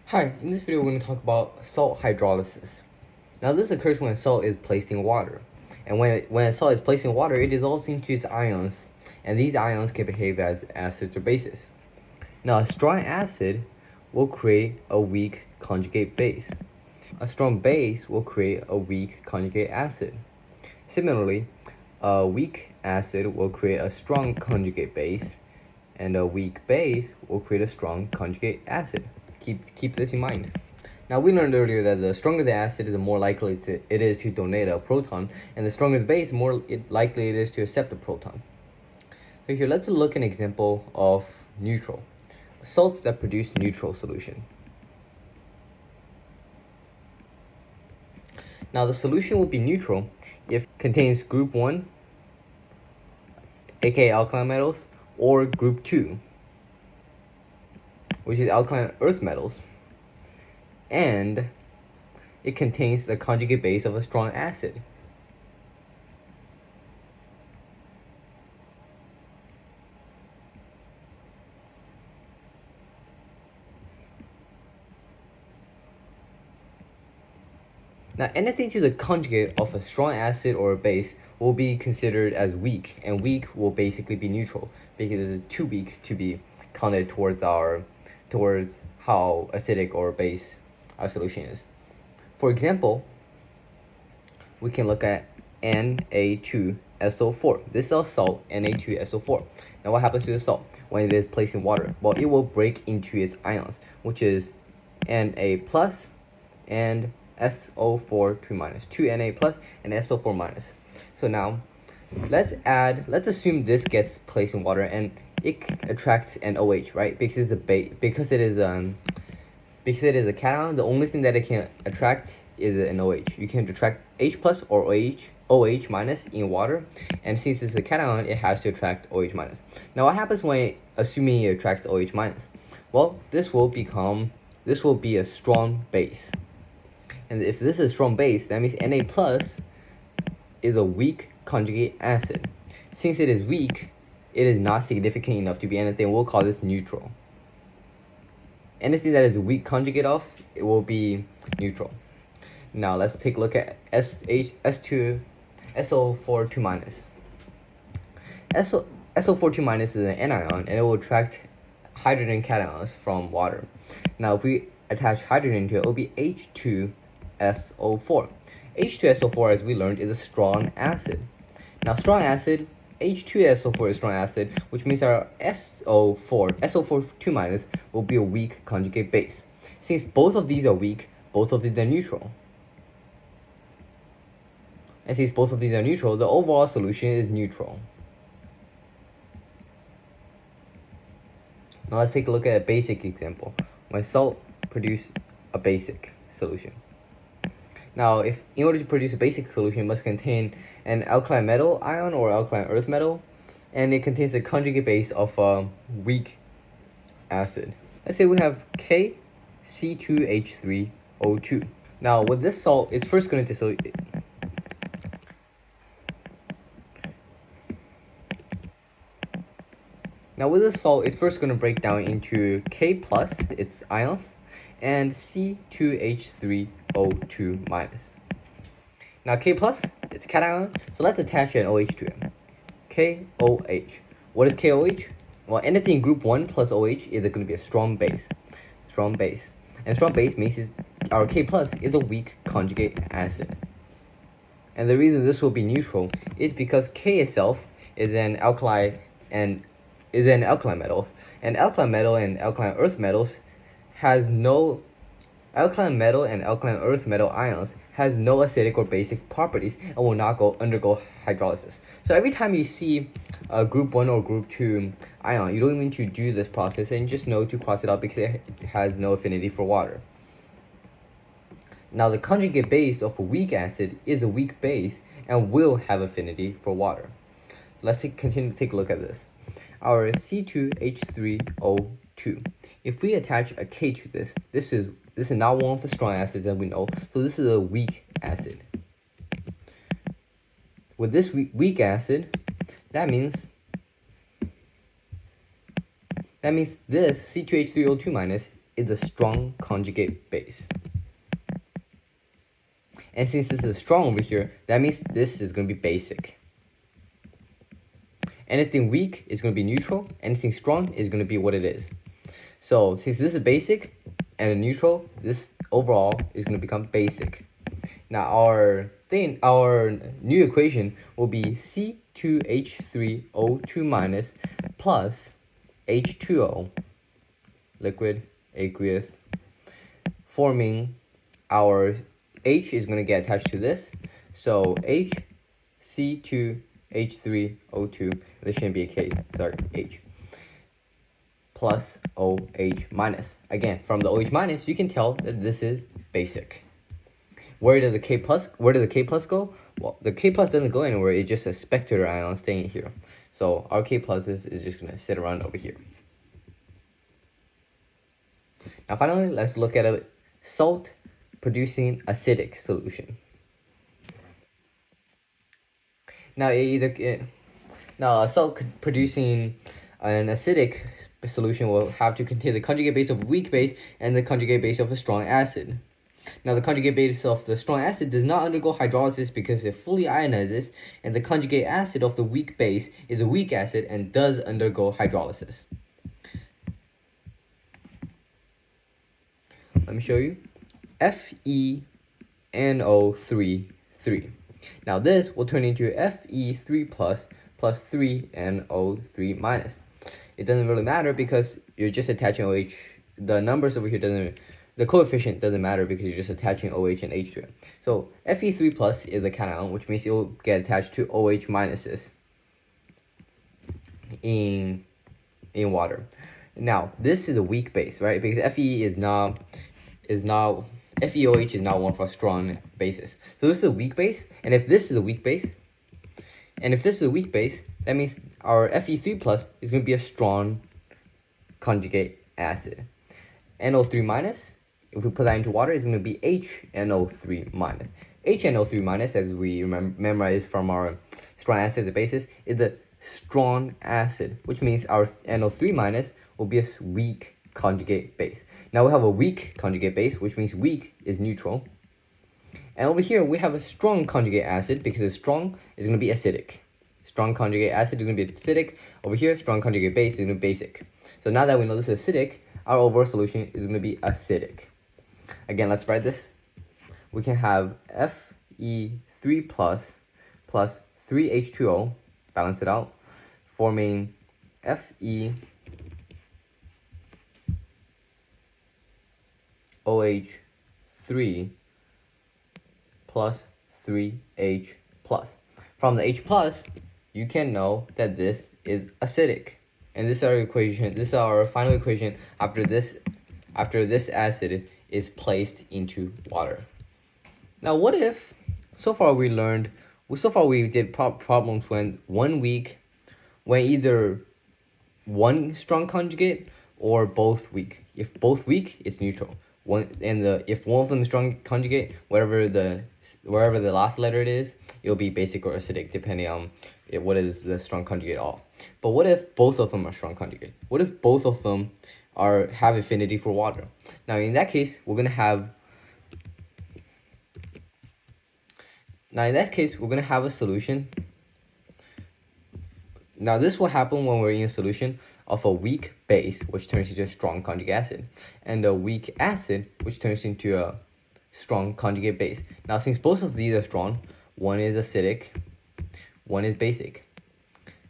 Hi, in this video we're going to talk about salt hydrolysis. Now this occurs when salt is placed in water. And when salt is placed in water, it dissolves into its ions, and these ions can behave as acids or bases. Now a strong acid will create a weak conjugate base. A strong base will create a weak conjugate acid. Similarly, a weak acid will create a strong conjugate base, and a weak base will create a strong conjugate acid. Keep this in mind. Now we learned earlier that the stronger the acid, the more likely it is to donate a proton, and the stronger the base, the more likely it is to accept a proton. So here, let's look at an example of neutral. Salts that produce neutral solution. Now the solution will be neutral if it contains group 1, aka alkaline metals, or group 2, which is alkaline earth metals, and it contains the conjugate base of a strong acid. Now, anything to the conjugate of a strong acid or a base will be considered as weak, and weak will basically be neutral because it's too weak to be counted towards how acidic or base our solution is. For example, we can look at Na2SO4. This is our salt, Na2SO4. Now, what happens to the salt when it is placed in water? Well, it will break into its ions, which is Na plus and SO4 2 minus, 2 Na plus and SO4 minus. So now let's assume this gets placed in water and it attracts an OH, right? Because it is a cation, the only thing that it can attract is an OH. You can attract H plus or OH minus in water, and since it's a cation, it has to attract OH minus. Now what happens when assuming it attracts OH minus? Well, this will be a strong base. And if this is a strong base, that means Na plus is a weak conjugate acid. Since it is weak, it is not significant enough to be anything. We'll call this neutral. Anything that is weak conjugate of, it will be neutral. Now let's take a look at SO4 2 minus. SO4 2 minus is an anion, and it will attract hydrogen cations from water. Now if we attach hydrogen to it, it will be H2SO4. H2SO4, as we learned, is a strong acid. Now strong acid, H2SO4 is strong acid, which means our SO4 2 minus will be a weak conjugate base. Since both of these are weak, both of these are neutral. And since both of these are neutral, the overall solution is neutral. Now let's take a look at a basic example. When salt produce a basic solution. Now, in order to produce a basic solution, it must contain an alkaline metal ion or alkaline earth metal, and it contains the conjugate base of a weak acid. Let's say we have KC2H3O2. Now, with this salt, it's first going to dissociate. Now, with this salt, it's first going to break down into K plus, its ions, and C2H3O2 minus. Now K plus, it's a cation, so let's attach an OH to it. KOH. What is KOH? Well, anything in group 1 plus OH is going to be a strong base. Strong base. And strong base means our K plus is a weak conjugate acid. And the reason this will be neutral is because K itself is an alkaline metals, and alkaline metal and alkaline earth metals alkaline metal and alkaline earth metal ions has no acidic or basic properties and will not undergo hydrolysis. So every time you see a group 1 or group 2 ion, you don't even need to do this process, and just know to cross it out because it has no affinity for water. Now the conjugate base of a weak acid is a weak base and will have affinity for water. So let's continue to take a look at this. Our C2H3O2. If we attach a K to this, this is not one of the strong acids that we know, so this is a weak acid. With this weak acid, that means this C2H3O2 minus is a strong conjugate base. And since this is strong over here, that means this is going to be basic. Anything weak is going to be neutral. Anything strong is going to be what it is. So since this is basic and a neutral, this overall is going to become basic. Now our new equation will be C2H3O2 minus plus H2O, liquid aqueous, forming our H is going to get attached to this. So H, C2H3O2, this shouldn't be a K, sorry, H, plus OH minus. Again, from the OH minus, you can tell that this is basic. Where does the K plus go? Well, the K plus doesn't go anywhere. It's just a spectator ion staying here. So our K plus is just going to sit around over here. Now finally, let's look at a salt producing acidic solution. Now a salt producing an acidic solution will have to contain the conjugate base of a weak base and the conjugate base of a strong acid. Now the conjugate base of the strong acid does not undergo hydrolysis because it fully ionizes, and the conjugate acid of the weak base is a weak acid and does undergo hydrolysis. Let me show you. FeNO3, 3. Now this will turn into Fe3 plus 3NO3 minus. It doesn't really matter because you're just attaching OH. The numbers over here the coefficient doesn't matter because you're just attaching OH and H to it. So Fe3 plus is a cation, which means it will get attached to OH minuses in water. Now this is a weak base, right? Because FeOH is not one of our strong bases. So this is a weak base, and if this is a weak base, that means our Fe3 plus is going to be a strong conjugate acid. NO3 minus, if we put that into water, it's going to be HNO3 minus. HNO3 minus, as we memorize from our strong acids and bases, is a strong acid, which means our NO3 minus will be a weak conjugate base. Now we have a weak conjugate base, which means weak is neutral. And over here we have a strong conjugate acid because it's strong is going to be acidic. Strong conjugate acid is going to be acidic. Over here, strong conjugate base is going to be basic. So now that we know this is acidic, our overall solution is going to be acidic. Again, let's write this. We can have Fe3 plus 3H2O, balance it out, forming FeOH3 plus 3H plus. From the H plus, you can know that this is acidic. And this is our equation. This is our final equation after this acid is placed into water. Now, what if so far we did problems when either one strong conjugate or both weak. If both weak, it's neutral. If one of them is strong conjugate, wherever the last letter it is, it'll be basic or acidic depending on what is the strong conjugate of. But what if both of them are strong conjugate? What if both of them have affinity for water? Now in that case, we're gonna have a solution. Now this will happen when we're in a solution of a weak base, which turns into a strong conjugate acid, and a weak acid, which turns into a strong conjugate base. Now since both of these are strong, one is acidic, one is basic.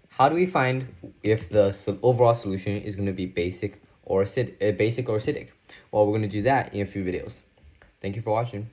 How do we find if the overall solution is going to be basic or acidic? Well, we're going to do that in a few videos. Thank you for watching.